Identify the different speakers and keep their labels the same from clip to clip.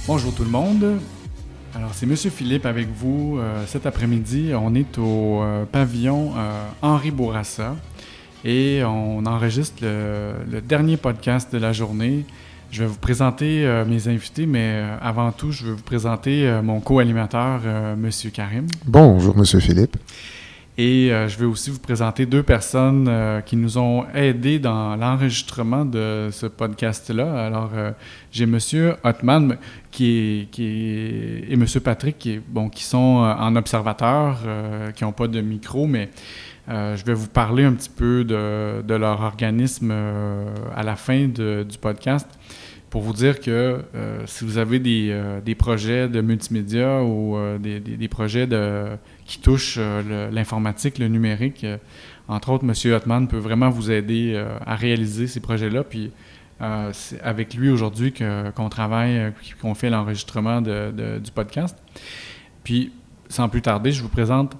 Speaker 1: Bonjour tout le monde. Alors, c'est Monsieur Philippe avec vous. Cet après-midi, on est au pavillon Henri Bourassa et on enregistre le dernier podcast de la journée. Je vais vous présenter mes invités, mais avant tout, je vais vous présenter mon co-animateur, Monsieur Karim.
Speaker 2: Bonjour, Monsieur Philippe.
Speaker 1: Et je vais aussi vous présenter deux personnes qui nous ont aidés dans l'enregistrement de ce podcast-là. Alors, j'ai Monsieur Othman et Monsieur Patrick qui sont en observateur, qui n'ont pas de micro, mais je vais vous parler un petit peu de leur organisme à la fin du podcast pour vous dire que si vous avez des projets de multimédia ou des projets qui touchent l'informatique, le numérique, entre autres, M. Othman peut vraiment vous aider à réaliser ces projets-là. Puis c'est avec lui aujourd'hui qu'on travaille, qu'on fait l'enregistrement du podcast. Puis, sans plus tarder, je vous présente.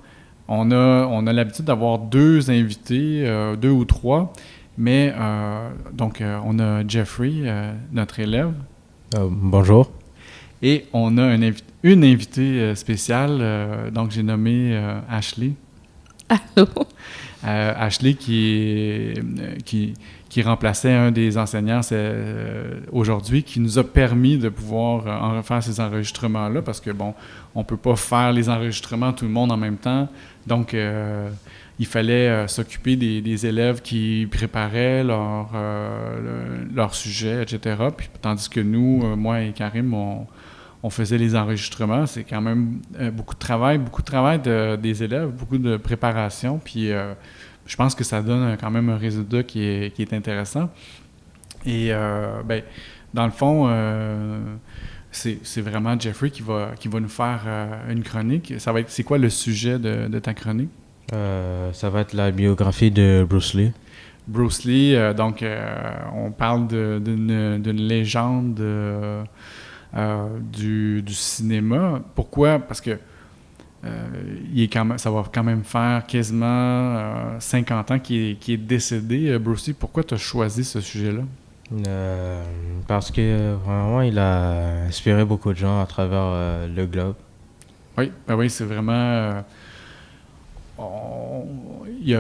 Speaker 1: On a l'habitude d'avoir deux invités, deux ou trois. Mais, donc, on a Jeffrey, notre élève.
Speaker 3: Bonjour.
Speaker 1: Et on a une invitée spéciale, donc j'ai nommé Ashley.
Speaker 4: Allô?
Speaker 1: Ashley qui remplaçait un des enseignants aujourd'hui, qui nous a permis de pouvoir faire ces enregistrements-là, parce que, bon, on ne peut pas faire les enregistrements tout le monde en même temps. Donc, il fallait s'occuper des élèves qui préparaient leur sujet, etc. Puis, tandis que nous, moi et Karim, on faisait les enregistrements. C'est quand même beaucoup de travail des élèves, beaucoup de préparation. Puis, je pense que ça donne quand même un résultat qui est intéressant. Et, dans le fond, c'est vraiment Jeffrey qui va nous faire une chronique. C'est quoi le sujet de ta chronique?
Speaker 3: Ça va être la biographie de Bruce Lee.
Speaker 1: Bruce Lee, donc on parle d'une légende du cinéma. Pourquoi? Parce que ça va quand même faire quasiment 50 ans qu'il est décédé, Bruce Lee. Pourquoi tu as choisi ce sujet-là?
Speaker 3: Parce que vraiment, il a inspiré beaucoup de gens à travers le globe.
Speaker 1: Oui, oui, c'est vraiment... il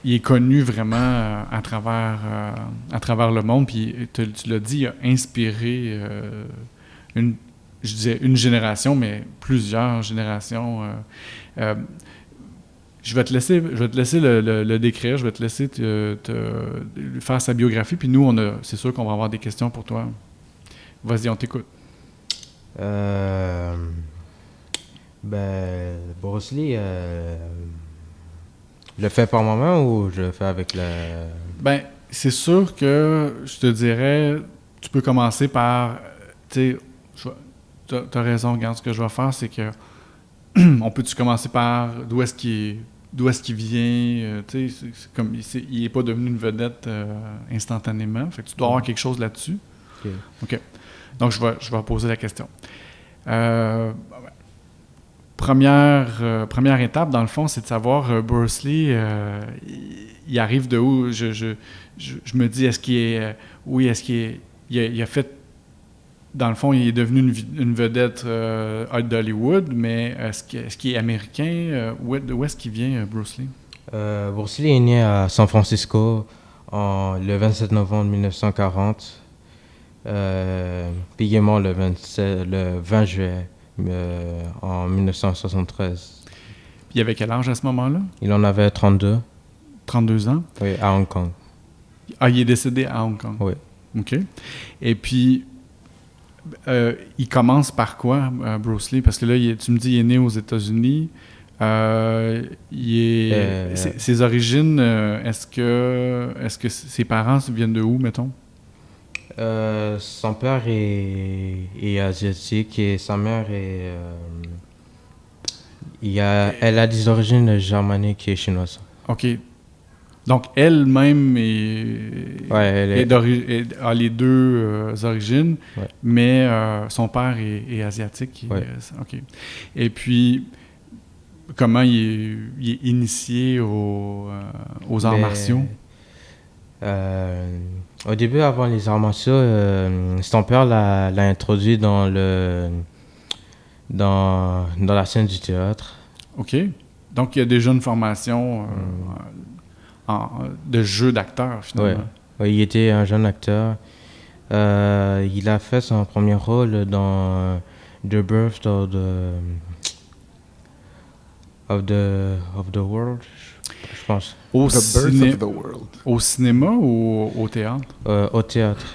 Speaker 1: est connu vraiment à travers le monde, puis tu l'as dit, il a inspiré une génération, mais plusieurs générations. Je vais te laisser le décrire, je vais te laisser faire sa biographie, puis nous, c'est sûr qu'on va avoir des questions pour toi. Vas-y, on t'écoute.
Speaker 3: Bruce Lee, je le fais par moi-même ou je le fais avec le...
Speaker 1: Ben, c'est sûr que je te dirais, tu peux commencer par, tu sais, t'as raison, regarde, ce que je vais faire, c'est que on peut-tu commencer par d'où est-ce qu'il vient, tu sais, c'est comme, il n'est pas devenu une vedette instantanément, fait que tu dois avoir quelque chose là-dessus. OK. Donc, je vais poser la question. Première étape, dans le fond, c'est de savoir, Bruce Lee, il arrive de où? Je me dis, est-ce qu'il est... oui, est-ce qu'il est... Il a fait... Dans le fond, il est devenu une vedette d'Hollywood, mais est-ce qu'il est américain? D'où est-ce qu'il vient, Bruce Lee?
Speaker 3: Bruce Lee est né à San Francisco le 27 novembre 1940, puis il est mort le 20 juillet en 1973.
Speaker 1: Il avait quel âge à ce moment-là?
Speaker 3: Il en avait 32.
Speaker 1: 32 ans?
Speaker 3: Oui, à Hong Kong.
Speaker 1: Ah, il est décédé à Hong Kong?
Speaker 3: Oui.
Speaker 1: OK. Et puis, il commence par quoi, Bruce Lee? Parce que là, tu me dis qu'il est né aux États-Unis. Ses origines, est-ce que ses parents viennent de où, mettons?
Speaker 3: Son père est asiatique et sa mère est... elle a des origines germaniques et chinoises.
Speaker 1: OK. Donc, elle-même a les deux origines,
Speaker 3: ouais.
Speaker 1: Mais son père est asiatique.
Speaker 3: Ouais.
Speaker 1: OK. Et puis, comment il est initié aux arts martiaux?
Speaker 3: Au début, avant les arts martiaux, son père l'a introduit dans la scène du théâtre.
Speaker 1: OK. Donc, il y a déjà une formation de jeu d'acteur, finalement.
Speaker 3: Ouais, il était un jeune acteur. Il a fait son premier rôle dans The Birth of the World, je pense.
Speaker 1: Au,
Speaker 2: The Birth of the World.
Speaker 1: au cinéma ou au théâtre?
Speaker 3: Au théâtre,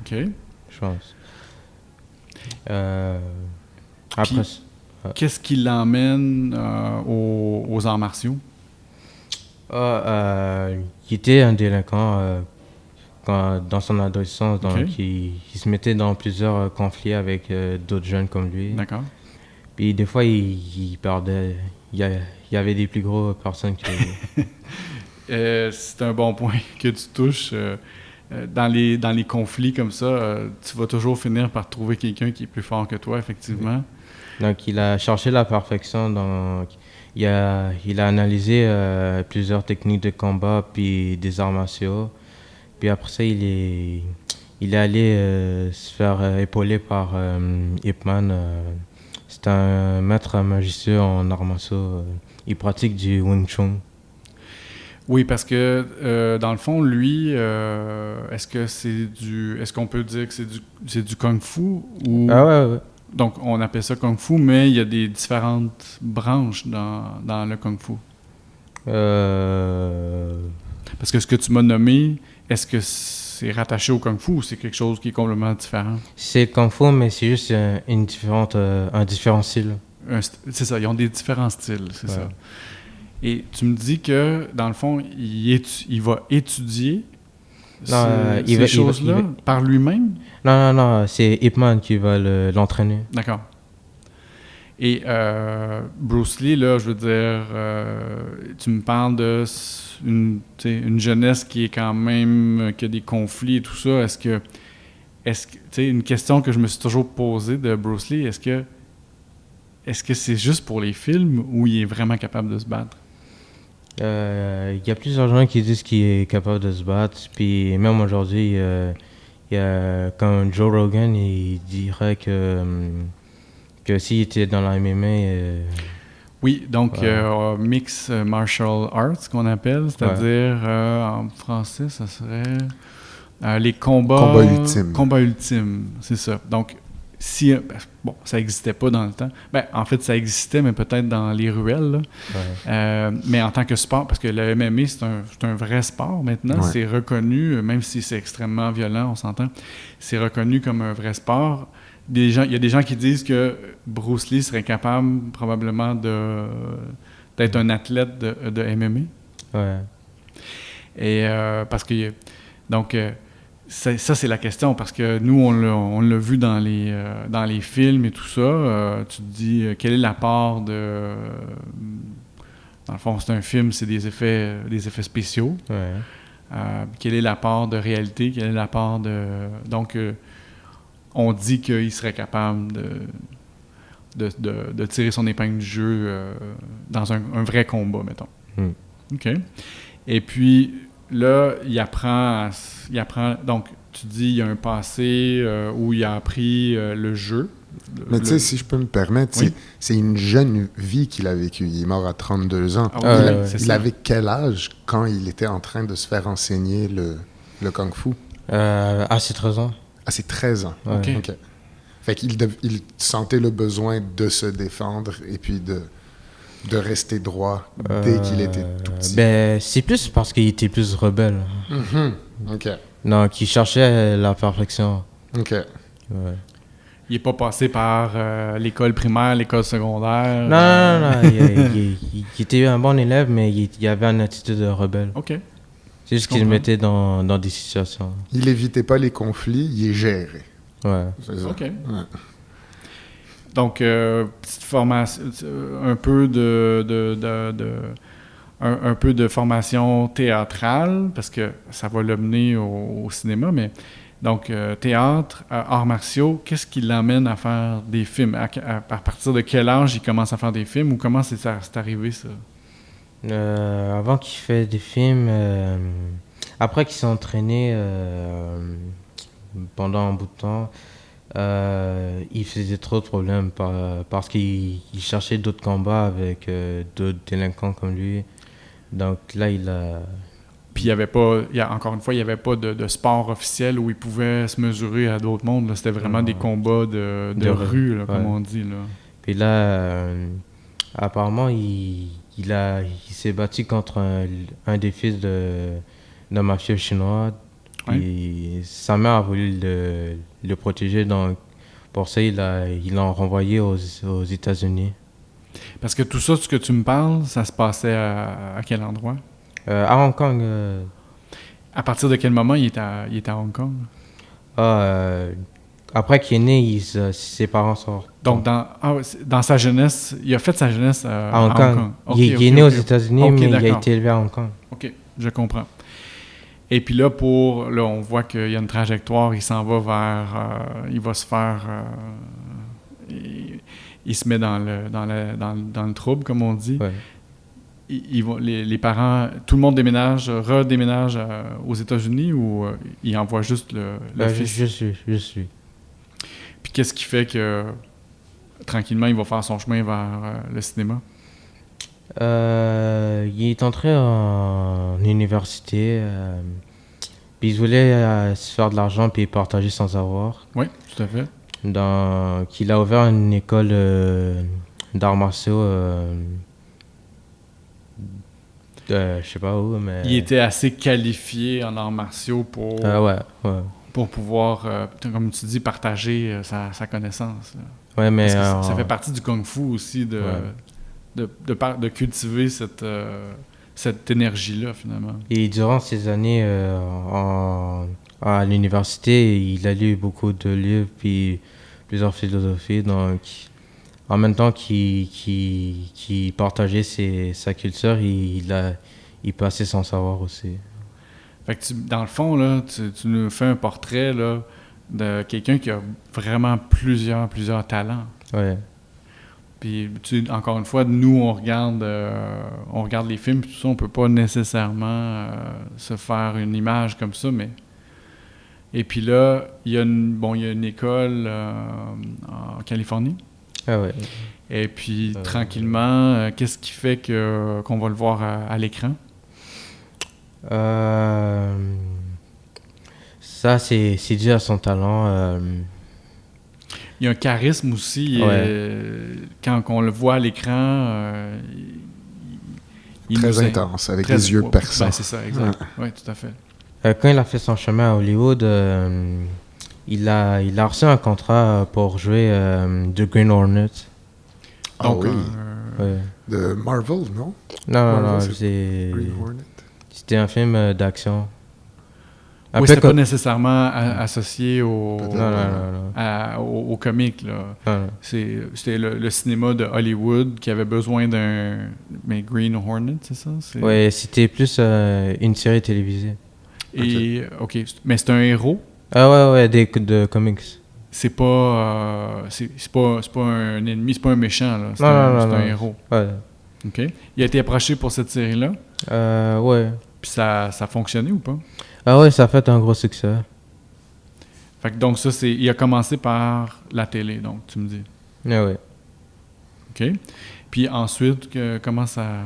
Speaker 1: OK.
Speaker 3: je pense. Après,
Speaker 1: Qu'est-ce qui l'emmène aux arts martiaux?
Speaker 3: il était un délinquant dans son adolescence, donc
Speaker 1: Ok.
Speaker 3: il se mettait dans plusieurs conflits avec d'autres jeunes comme lui.
Speaker 1: D'accord.
Speaker 3: Puis des fois, il perdait. Il y avait des plus gros personnes que lui.
Speaker 1: C'est un bon point que tu touches. Dans les conflits comme ça, tu vas toujours finir par trouver quelqu'un qui est plus fort que toi, effectivement.
Speaker 3: Donc, il a cherché la perfection. Donc, il a analysé plusieurs techniques de combat puis des arts martiaux. Puis après ça, il est allé se faire épauler par Ip Man. C'est un maître magicien en arts martiaux. Il pratique du Wing Chun.
Speaker 1: Oui, parce que dans le fond, lui, est-ce qu'on peut dire que c'est du kung-fu ou
Speaker 3: Ah ouais.
Speaker 1: donc on appelle ça kung-fu, mais il y a des différentes branches dans le kung-fu. Parce que ce que tu m'as nommé, est-ce que c'est rattaché au kung-fu ou c'est quelque chose qui est complètement différent?
Speaker 3: C'est Kung Fu, mais c'est juste un différent style.
Speaker 1: C'est ça, ils ont des différents styles, c'est
Speaker 3: Ouais.
Speaker 1: ça. Et tu me dis que, dans le fond, il va étudier ces choses-là par lui-même?
Speaker 3: Non, c'est Ip Man qui va l'entraîner.
Speaker 1: D'accord. Et Bruce Lee, là, je veux dire, tu me parles de une jeunesse qui est quand même, qui a des conflits et tout ça. Est-ce que tu sais, une question que je me suis toujours posée de Bruce Lee, est-ce que c'est juste pour les films ou il est vraiment capable de se battre?
Speaker 3: Il y a plusieurs gens qui disent qu'il est capable de se battre. Puis même aujourd'hui, il y a comme Joe Rogan, il dirait que s'il était dans la MMA...
Speaker 1: Oui, donc
Speaker 3: Ouais.
Speaker 1: mix martial arts qu'on appelle, c'est-à-dire en français, ça serait les combats...
Speaker 2: Combat ultime.
Speaker 1: Combat ultime, c'est ça. Donc, si... bon, ça n'existait pas dans le temps. Ben, en fait, ça existait, mais peut-être dans les ruelles, là.
Speaker 3: Ouais.
Speaker 1: Mais en tant que sport, parce que le MMA, c'est un vrai sport maintenant,
Speaker 2: Ouais.
Speaker 1: c'est reconnu, même si c'est extrêmement violent, on s'entend, c'est reconnu comme un vrai sport. Il y a des gens qui disent que Bruce Lee serait capable probablement d'être un athlète de MMA.
Speaker 3: Ouais.
Speaker 1: Et parce que donc ça c'est la question parce que nous on l'a vu dans les films et tout ça. Tu te dis quel est l'apport de dans le fond c'est un film, c'est des effets spéciaux.
Speaker 3: Ouais.
Speaker 1: Quel est l'apport de réalité, quel est l'apport de donc on dit qu'il serait capable de tirer son épingle du jeu dans un vrai combat, mettons. OK. Et puis, là, il apprend... Donc, tu dis, il y a un passé où il a appris le jeu.
Speaker 2: Mais tu sais, si je peux me permettre,
Speaker 1: Oui.
Speaker 2: c'est une jeune vie qu'il a vécue. Il est mort à 32 ans.
Speaker 1: Ah oui,
Speaker 3: ouais.
Speaker 1: c'est
Speaker 2: Il
Speaker 1: ça.
Speaker 2: avait quel âge quand il était en train de se faire enseigner le kung-fu?
Speaker 3: C'est 13 ans.
Speaker 2: Ah, c'est 13 ans.
Speaker 3: Ouais.
Speaker 1: OK.
Speaker 2: OK. Fait qu'il il sentait le besoin de se défendre et puis de rester droit dès qu'il était tout petit.
Speaker 3: Ben, c'est plus parce qu'il était plus rebelle.
Speaker 2: Mhm. OK.
Speaker 3: Donc, il cherchait la perfection.
Speaker 2: OK.
Speaker 3: Ouais.
Speaker 1: Il n'est pas passé par l'école primaire, l'école secondaire.
Speaker 3: Non. Il était un bon élève, mais il avait une attitude rebelle.
Speaker 1: OK.
Speaker 3: C'est juste
Speaker 1: Je
Speaker 3: qu'il se
Speaker 1: comprends.
Speaker 3: mettait dans des situations.
Speaker 2: Il évitait pas les conflits, il les gérait.
Speaker 3: Ouais.
Speaker 2: C'est ça.
Speaker 1: OK.
Speaker 2: Ouais.
Speaker 1: Donc, petite formation, un peu un peu de formation théâtrale, parce que ça va l'amener au cinéma, mais donc théâtre, arts martiaux, qu'est-ce qui l'amène à faire des films? À partir de quel âge il commence à faire des films ou comment c'est arrivé ça?
Speaker 3: Avant qu'il fasse des films, Après qu'il s'est entraîné pendant un bout de temps, il faisait trop de problèmes parce qu'il cherchait d'autres combats avec d'autres délinquants comme lui. Donc là,
Speaker 1: Puis il y avait pas, encore une fois, il n'y avait pas de sport officiel où il pouvait se mesurer à d'autres mondes. Là. C'était vraiment des combats de rue, là, comme on dit. Là.
Speaker 3: Puis là, apparemment, il s'est battu contre un des fils d'un mafieux chinois. Puis sa mère a voulu le protéger, donc pour ça, il l'a renvoyé aux États-Unis.
Speaker 1: Parce que tout ça, ce que tu me parles, ça se passait à quel endroit?
Speaker 3: À Hong Kong.
Speaker 1: À partir de quel moment il était à Hong Kong?
Speaker 3: Après qu'il est né, ses parents sont...
Speaker 1: Donc, dans sa jeunesse, il a fait sa jeunesse à
Speaker 3: Hong Kong. Il est né aux États-Unis, mais il a été élevé à Hong Kong.
Speaker 1: OK, je comprends. Et puis là, on voit qu'il y a une trajectoire, il s'en va vers... il va se faire... il se met dans le trouble, comme on dit.
Speaker 3: Ouais.
Speaker 1: Les parents, tout le monde redéménage aux États-Unis ou il envoie juste le fils?
Speaker 3: Je suis.
Speaker 1: Puis qu'est-ce qui fait que, tranquillement, il va faire son chemin vers le cinéma?
Speaker 3: Il est entré en université, puis il voulait se faire de l'argent puis partager sans savoir.
Speaker 1: Oui, tout à fait.
Speaker 3: Donc, il a ouvert une école d'arts martiaux, je sais pas où, mais...
Speaker 1: Il était assez qualifié en arts martiaux pour pouvoir, comme tu dis, partager sa connaissance.
Speaker 3: Ouais, mais...
Speaker 1: ça fait partie du kung-fu aussi de cultiver cette énergie-là, finalement.
Speaker 3: Et durant ces années à l'université, il a lu beaucoup de livres puis plusieurs philosophies. Donc, en même temps qu'il partageait sa culture, il passait son savoir aussi.
Speaker 1: Fait que dans le fond, là, tu nous fais un portrait là, de quelqu'un qui a vraiment plusieurs talents.
Speaker 3: Ouais.
Speaker 1: Puis, encore une fois, nous, on regarde les films, puis tout ça, on peut pas nécessairement se faire une image comme ça, mais... Et puis là, il y a une école en Californie.
Speaker 3: Ah ouais.
Speaker 1: Et puis, tranquillement, qu'est-ce qui fait qu'on va le voir à l'écran?
Speaker 3: Ça, c'est dû à son talent.
Speaker 1: Il y a un charisme aussi. Quand on le voit à l'écran,
Speaker 2: très intense, avec les yeux perçants.
Speaker 1: Ben, c'est ça, exact. Oui, tout à fait.
Speaker 3: Quand il a fait son chemin à Hollywood, il a reçu un contrat pour jouer The Green Hornet.
Speaker 1: Donc,
Speaker 2: de Marvel, non?
Speaker 3: Non,
Speaker 2: Green Hornet.
Speaker 3: C'était un film d'action.
Speaker 1: Oui, c'était pas nécessairement associé au comique. Là. C'était le cinéma de Hollywood qui avait besoin d'un... Mais Green Hornet, c'est ça?
Speaker 3: Oui, c'était plus une série télévisée.
Speaker 1: Et, OK. Mais c'est un héros?
Speaker 3: Ah ouais, de comics.
Speaker 1: C'est pas un ennemi, c'est pas un méchant, là. C'est un héros.
Speaker 3: Ouais.
Speaker 1: OK. Il a été approché pour cette série-là?
Speaker 3: Ouais.
Speaker 1: Puis ça a fonctionné ou pas?
Speaker 3: Ah ouais, ça a fait un gros succès.
Speaker 1: Fait que donc ça, il a commencé par la télé, donc, tu me dis.
Speaker 3: Ah ouais.
Speaker 1: OK. Puis ensuite, comment ça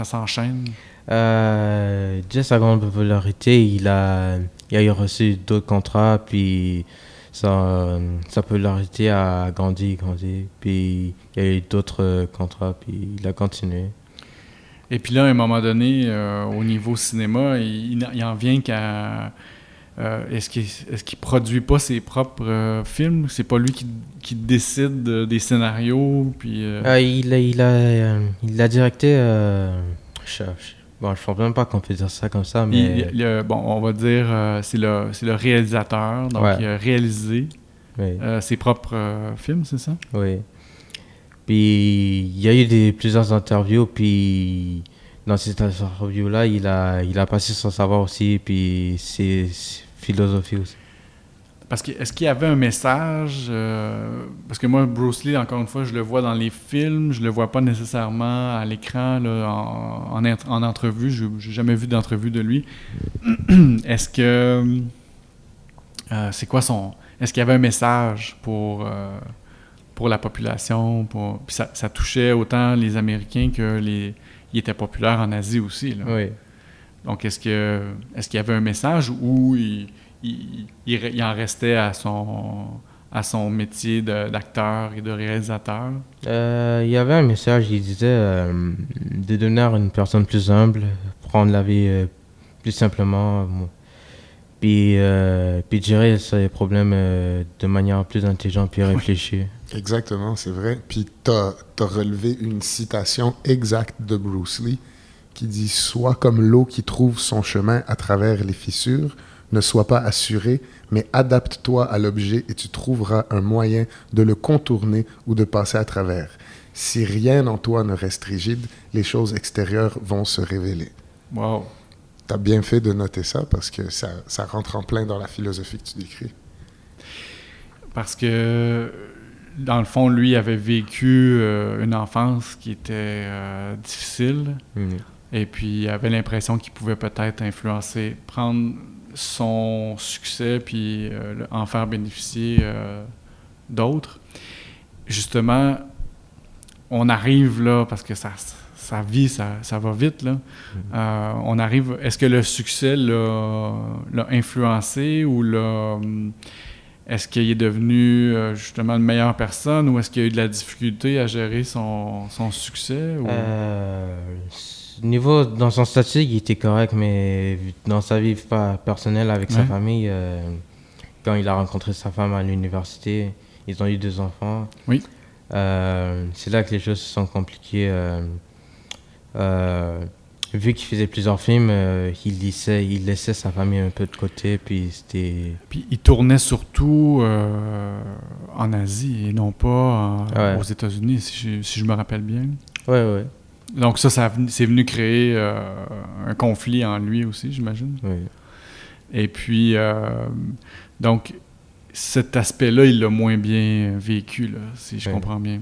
Speaker 1: s'enchaîne?
Speaker 3: Déjà sa grande popularité, il a reçu d'autres contrats, puis sa popularité a grandi. Puis il y a eu d'autres contrats, puis il a continué.
Speaker 1: Et puis là, à un moment donné, au niveau cinéma, il en vient qu'à... est-ce qu'il produit pas ses propres films? C'est pas lui qui décide des scénarios? Puis,
Speaker 3: il a directé... je ne pense même pas qu'on peut dire ça comme ça, mais...
Speaker 1: on va dire c'est le réalisateur, donc il a réalisé ses propres films, c'est ça?
Speaker 3: Oui. Puis il y a eu plusieurs interviews, puis dans ces interviews-là, il a passé son savoir aussi, puis ses philosophies aussi.
Speaker 1: Parce que est-ce qu'il y avait un message? Parce que moi, Bruce Lee, encore une fois, je le vois dans les films, je le vois pas nécessairement à l'écran, là, en entrevue. Je n'ai jamais vu d'entrevue de lui. Est-ce que... c'est quoi son... Est-ce qu'il y avait un message pour la population? Puis ça touchait autant les Américains que il était populaire en Asie aussi, là.
Speaker 3: Oui.
Speaker 1: Donc, est-ce qu'il y avait un message ou il en restait à son métier d'acteur et de réalisateur?
Speaker 3: Il y avait un message, il disait de devenir une personne plus humble, prendre la vie plus simplement, puis gérer ses problèmes de manière plus intelligente puis réfléchie.
Speaker 2: Exactement, c'est vrai. Puis t'as relevé une citation exacte de Bruce Lee qui dit « Sois comme l'eau qui trouve son chemin à travers les fissures, ne sois pas assuré, mais adapte-toi à l'objet et tu trouveras un moyen de le contourner ou de passer à travers. Si rien en toi ne reste rigide, les choses extérieures vont se révéler. »
Speaker 1: Wow!
Speaker 2: T'as bien fait de noter ça parce que ça rentre en plein dans la philosophie que tu décris.
Speaker 1: Parce que, dans le fond, lui avait vécu une enfance qui était difficile. Et puis, il avait l'impression qu'il pouvait peut-être influencer, prendre son succès puis en faire bénéficier d'autres. Justement, on arrive là, parce que sa vie, ça va vite, là. On arrive... Est-ce que le succès l'a influencé ou est-ce qu'il est devenu justement une meilleure personne ou est-ce qu'il a eu de la difficulté à gérer son succès? Ou...
Speaker 3: Dans son statut, il était correct, mais dans sa vie personnelle avec sa famille, quand il a rencontré sa femme à l'université, ils ont eu 2 enfants.
Speaker 1: Oui.
Speaker 3: C'est là que les choses se sont compliquées. Vu qu'il faisait plusieurs films, il laissait sa famille un peu de côté, puis c'était...
Speaker 1: Puis il tournait surtout en Asie et non pas aux États-Unis, si je me rappelle bien.
Speaker 3: Oui.
Speaker 1: Donc c'est venu créer un conflit en lui aussi, j'imagine.
Speaker 3: Oui.
Speaker 1: Et puis, donc, cet aspect-là, il l'a moins bien vécu, là, si je comprends bien.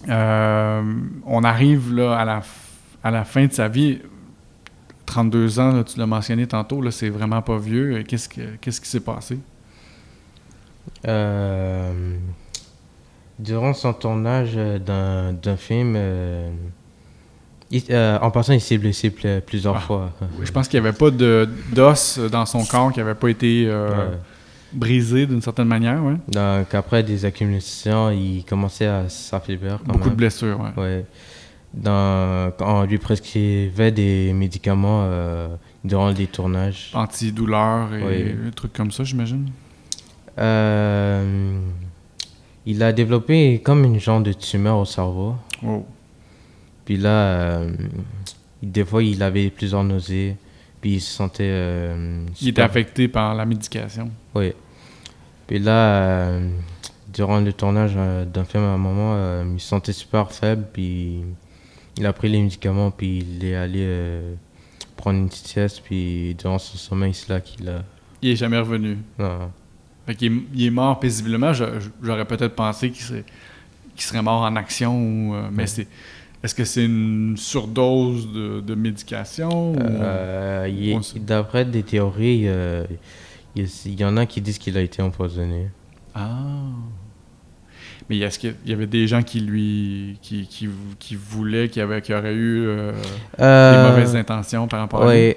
Speaker 1: On arrive là, à la fin de sa vie. 32 ans, là, tu l'as mentionné tantôt, là, c'est vraiment pas vieux. Qu'est-ce qui s'est passé?
Speaker 3: Durant son tournage d'un film... en passant, il s'est blessé plusieurs fois.
Speaker 1: Je pense qu'il n'y avait pas d'os dans son corps qui n'avait pas été brisé d'une certaine manière. Ouais.
Speaker 3: Donc, après des accumulations, il commençait à s'affaiblir.
Speaker 1: Beaucoup de blessures, oui.
Speaker 3: Ouais. On lui prescrivait des médicaments durant les tournages.
Speaker 1: Antidouleurs et des trucs comme ça, j'imagine?
Speaker 3: Il a développé comme une genre de tumeur au cerveau.
Speaker 1: Oh.
Speaker 3: Puis là, des fois, il avait plusieurs nausées. Puis il se sentait...
Speaker 1: il était affecté par la médication.
Speaker 3: Oui. Puis là, durant le tournage d'un film, à un moment, il se sentait super faible. Puis il a pris les médicaments. Puis il est allé prendre une petite sieste. Puis durant son sommeil, c'est là qu'il a...
Speaker 1: Il n'est jamais revenu.
Speaker 3: Non.
Speaker 1: Fait qu'il est mort paisiblement. J'aurais peut-être pensé qu'il serait mort en action. Mais c'est... Est-ce que c'est une surdose de médication?
Speaker 3: D'après des théories, il y en a qui disent qu'il a été empoisonné.
Speaker 1: Ah! Mais est-ce qu'il y avait des gens qui voulaient, qui auraient eu des mauvaises intentions par rapport à lui?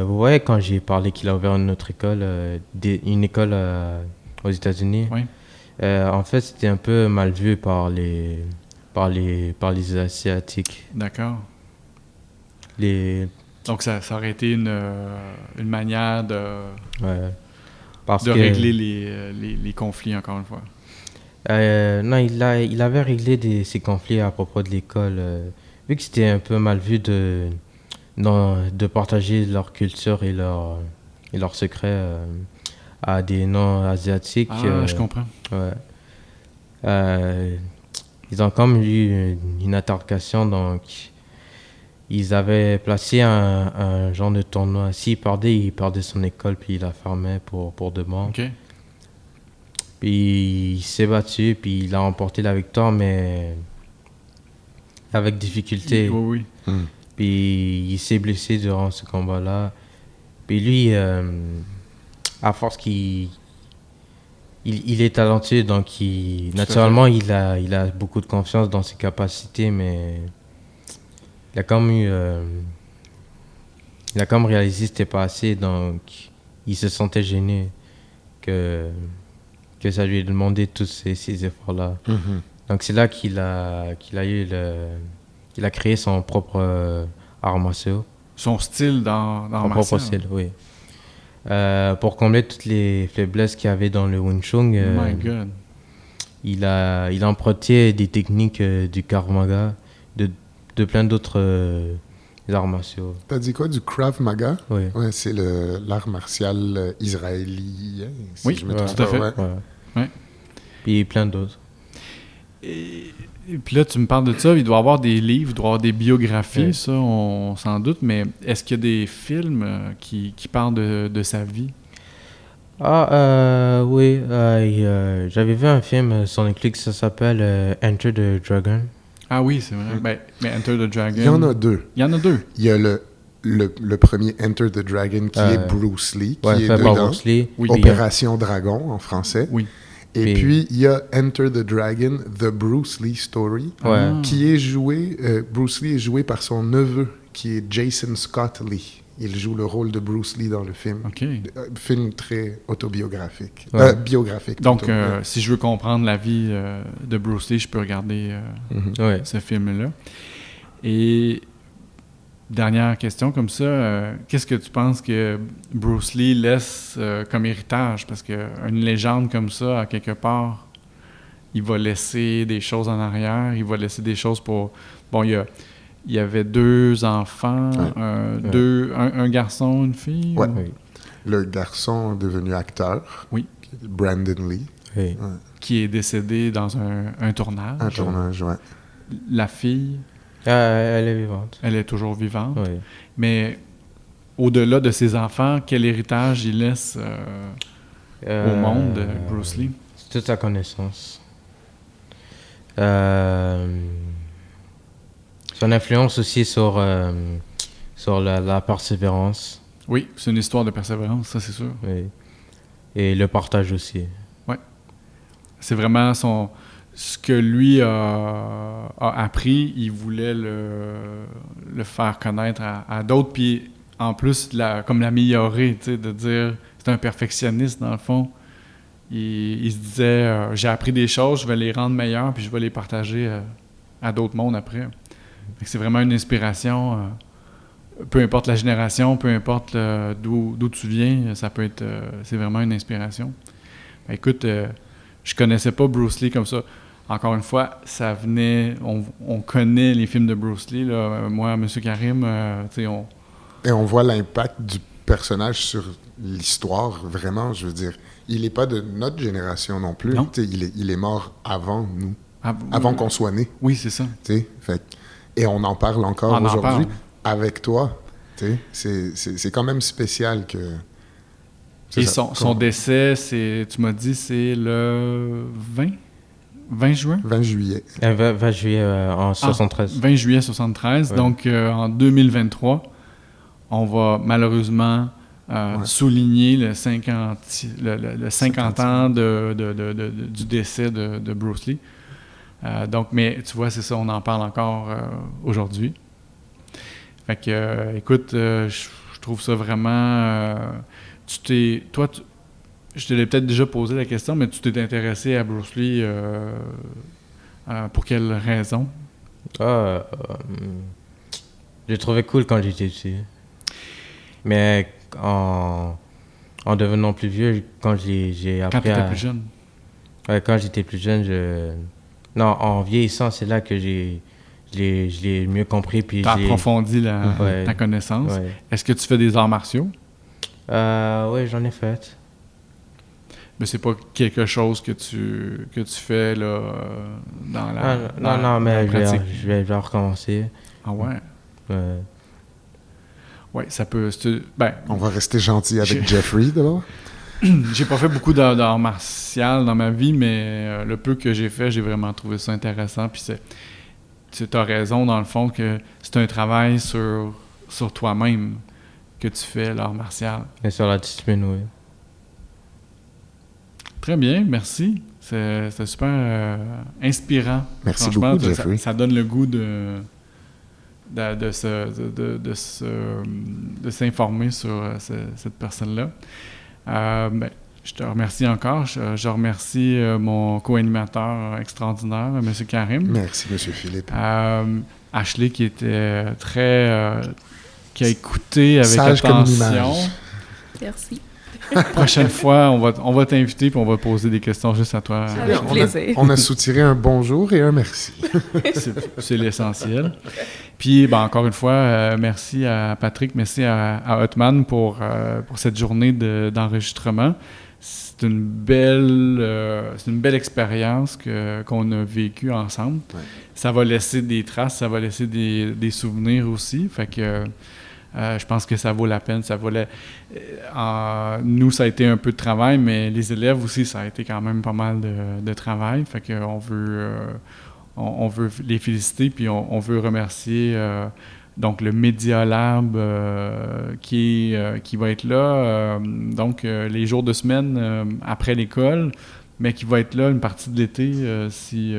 Speaker 3: Oui, quand j'ai parlé qu'il a ouvert une autre école, une école aux États-Unis, en fait, c'était un peu mal vu par les Asiatiques.
Speaker 1: D'accord. Donc, ça aurait été une manière de régler les conflits, encore une fois.
Speaker 3: Non, il avait réglé ces conflits à propos de l'école. Vu que c'était un peu mal vu de partager leur culture et leurs secrets à des non-asiatiques.
Speaker 1: Ah, je comprends.
Speaker 3: Ouais. Ils ont comme eu une altercation, donc ils avaient placé un genre de tournoi. S'il perdait son école, puis il la fermait pour de bon.
Speaker 1: OK.
Speaker 3: Puis il s'est battu, puis il a remporté la victoire, mais avec difficulté.
Speaker 1: Oui, oui.
Speaker 3: Puis il s'est blessé durant ce combat-là. Puis lui, à force qu'il il est talentueux, donc naturellement il a beaucoup de confiance dans ses capacités, mais il a comme réalisé que c'était pas assez, donc il se sentait gêné que ça lui ait demandé tous ces efforts-là. Donc c'est là qu'il a créé son propre art martial.
Speaker 1: Son style dans
Speaker 3: Son propre style, oui. Pour combler toutes les faiblesses qu'il y avait dans le Wing Chun,
Speaker 1: My God.
Speaker 3: il a emprunté des techniques du Krav Maga, de plein d'autres arts martiaux.
Speaker 2: T'as dit quoi, du Krav Maga?
Speaker 3: Oui.
Speaker 2: Ouais, c'est l'art martial israélien, si
Speaker 1: Oui,
Speaker 2: je me trompe
Speaker 1: tout à
Speaker 2: pas.
Speaker 1: fait.
Speaker 2: Ouais.
Speaker 1: Ouais.
Speaker 3: Puis plein d'autres.
Speaker 1: Et puis là, tu me parles de ça, il doit y avoir des livres, il doit y avoir des biographies,
Speaker 3: Oui.
Speaker 1: ça, on s'en doute, mais est-ce qu'il y a des films qui parlent de sa vie?
Speaker 3: Oui, j'avais vu un film sur Netflix, ça s'appelle Enter the Dragon.
Speaker 1: Ah oui, c'est vrai. Mais Enter the Dragon...
Speaker 2: Il y en a deux.
Speaker 1: Il y en a deux.
Speaker 2: Il y a le premier Enter the Dragon qui est Bruce Lee, qui est
Speaker 3: fait par
Speaker 2: dedans.
Speaker 3: Bruce Lee.
Speaker 1: Oui.
Speaker 2: Opération Dragon en français.
Speaker 1: Oui.
Speaker 2: Et puis, il y a Enter the Dragon, The Bruce Lee Story,
Speaker 3: Ouais.
Speaker 2: qui est joué... Bruce Lee est joué par son neveu, qui est Jason Scott Lee. Il joue le rôle de Bruce Lee dans le film.
Speaker 1: OK.
Speaker 2: Film très autobiographique.
Speaker 3: Ouais.
Speaker 2: Biographique.
Speaker 1: Donc,
Speaker 2: plutôt.
Speaker 1: si je veux comprendre la vie de Bruce Lee, je peux regarder
Speaker 3: Ouais.
Speaker 1: ce film-là. Et dernière question comme ça, qu'est-ce que tu penses que Bruce Lee laisse comme héritage? Parce qu'une légende comme ça, à quelque part, il va laisser des choses en arrière, il va laisser des choses pour... Bon, il y avait 2 enfants, un garçon, une fille?
Speaker 2: Ouais.
Speaker 3: Oui.
Speaker 2: Le garçon devenu acteur,
Speaker 1: Oui.
Speaker 2: Brandon Lee,
Speaker 3: Oui.
Speaker 1: Qui est décédé dans un tournage.
Speaker 2: un tournage, ouais.
Speaker 1: La fille,
Speaker 3: Elle est vivante.
Speaker 1: elle est toujours vivante.
Speaker 3: Oui.
Speaker 1: Mais au-delà de ses enfants, quel héritage il laisse au monde, Bruce Lee?
Speaker 3: C'est toute sa connaissance. Son influence aussi sur la persévérance.
Speaker 1: Oui, c'est une histoire de persévérance, ça c'est sûr.
Speaker 3: Oui. Et le partage aussi.
Speaker 1: C'est vraiment ce que lui a appris, il voulait le faire connaître à d'autres, puis en plus, comme l'améliorer, tu sais, de dire, c'est un perfectionniste dans le fond. Il se disait, j'ai appris des choses, je vais les rendre meilleures, puis je vais les partager à d'autres mondes après. Fait que c'est vraiment une inspiration, peu importe la génération, peu importe d'où tu viens, ça peut être, c'est vraiment une inspiration. Ben, écoute, je connaissais pas Bruce Lee comme ça. Encore une fois, ça venait, on connaît les films de Bruce Lee, là. Moi, M. Karim, tu sais,
Speaker 2: Et on voit l'impact du personnage sur l'histoire, vraiment, je veux dire. Il n'est pas de notre génération non plus.
Speaker 1: Non.
Speaker 2: Tu sais, il est mort avant nous,
Speaker 1: Ah,
Speaker 2: avant qu'on soit nés.
Speaker 1: Oui, c'est ça.
Speaker 2: Tu sais. Et on en parle encore
Speaker 1: On en
Speaker 2: aujourd'hui
Speaker 1: parle.
Speaker 2: avec toi. Tu sais. C'est quand même spécial que...
Speaker 1: Et son décès, tu m'as dit, c'est le 20 juin?
Speaker 2: 20 juillet.
Speaker 3: 20 juillet en 73.
Speaker 1: 20 juillet 73.
Speaker 3: Ouais.
Speaker 1: Donc, en 2023, on va malheureusement souligner le 50 ans du décès de Bruce Lee. Donc, mais tu vois, c'est ça, on en parle encore aujourd'hui. Fait que, écoute, je trouve ça vraiment... Toi, je te l'ai peut-être déjà posé la question, mais tu t'es intéressé à Bruce Lee pour quelle raison?
Speaker 3: J'ai trouvé cool quand j'étais petit. Mais en devenant plus vieux, quand j'ai appris
Speaker 1: Quand tu étais plus jeune?
Speaker 3: Ouais, quand j'étais plus jeune, Non, en vieillissant, c'est là que je l'ai mieux compris. Puis
Speaker 1: tu as approfondi ta connaissance.
Speaker 3: Ouais.
Speaker 1: Est-ce que tu fais des arts martiaux?
Speaker 3: Oui, j'en ai fait.
Speaker 1: Mais c'est pas quelque chose que tu fais là, dans la
Speaker 3: Non, mais
Speaker 1: pratique.
Speaker 3: je vais recommencer.
Speaker 1: Ah ouais? Ouais, ça peut...
Speaker 2: On va rester gentil avec Jeffrey, d'abord.
Speaker 1: j'ai pas fait beaucoup d'art martial dans ma vie, mais le peu que j'ai fait, j'ai vraiment trouvé ça intéressant. Puis tu as raison, dans le fond, que c'est un travail sur toi-même que tu fais, l'art martial.
Speaker 3: Et sur la discipline, oui.
Speaker 1: Très bien, merci. C'était super inspirant.
Speaker 2: Merci beaucoup, Jeffrey.
Speaker 1: Ça donne le goût de s'informer sur cette personne-là. Je te remercie encore. Je remercie mon co-animateur extraordinaire, M. Karim.
Speaker 2: Merci, M. Philippe.
Speaker 1: Ashley, qui était qui a écouté avec
Speaker 2: Sage
Speaker 1: attention.
Speaker 2: comme une image.
Speaker 4: Merci.
Speaker 1: Prochaine fois, on va t'inviter puis on va poser des questions juste à toi.
Speaker 4: Avec plaisir.
Speaker 2: On a soutiré un bonjour et un merci.
Speaker 1: C'est l'essentiel. Puis, encore une fois, merci à Patrick, merci à Hotman pour cette journée d'enregistrement. C'est une belle expérience qu'on a vécue ensemble.
Speaker 2: Ouais.
Speaker 1: Ça va laisser des traces, ça va laisser des souvenirs aussi. Fait que je pense que ça vaut la peine. Nous, ça a été un peu de travail, mais les élèves aussi, ça a été quand même pas mal de travail. Fait qu'on veut... on veut les féliciter, puis on veut remercier donc le Media Lab qui va être là, les jours de semaine après l'école, mais qui va être là une partie de l'été, si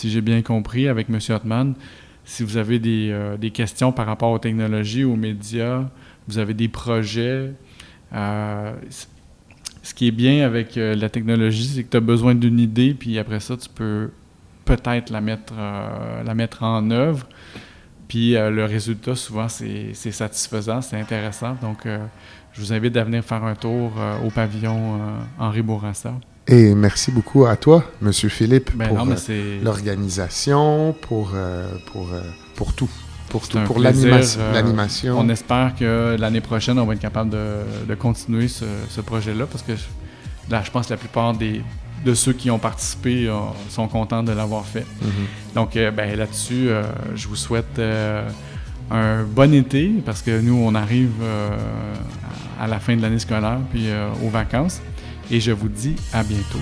Speaker 1: j'ai bien compris, avec M. Hotman. Si vous avez des questions par rapport aux technologies, aux médias, vous avez des projets. Ce qui est bien avec la technologie, c'est que tu as besoin d'une idée, puis après ça, tu peux peut-être la mettre en œuvre. Puis le résultat, souvent, c'est satisfaisant, c'est intéressant. Donc, je vous invite à venir faire un tour au pavillon Henri Bourassa.
Speaker 2: Et merci beaucoup à toi, M. Philippe, pour l'organisation, pour tout. Pour l'animation.
Speaker 1: On espère que l'année prochaine, on va être capable de continuer ce projet-là, parce que là, je pense que la plupart de ceux qui ont participé sont contents de l'avoir fait. Mm-hmm. Donc, là-dessus, je vous souhaite un bon été, parce que nous, on arrive à la fin de l'année scolaire, puis aux vacances. Et je vous dis à bientôt.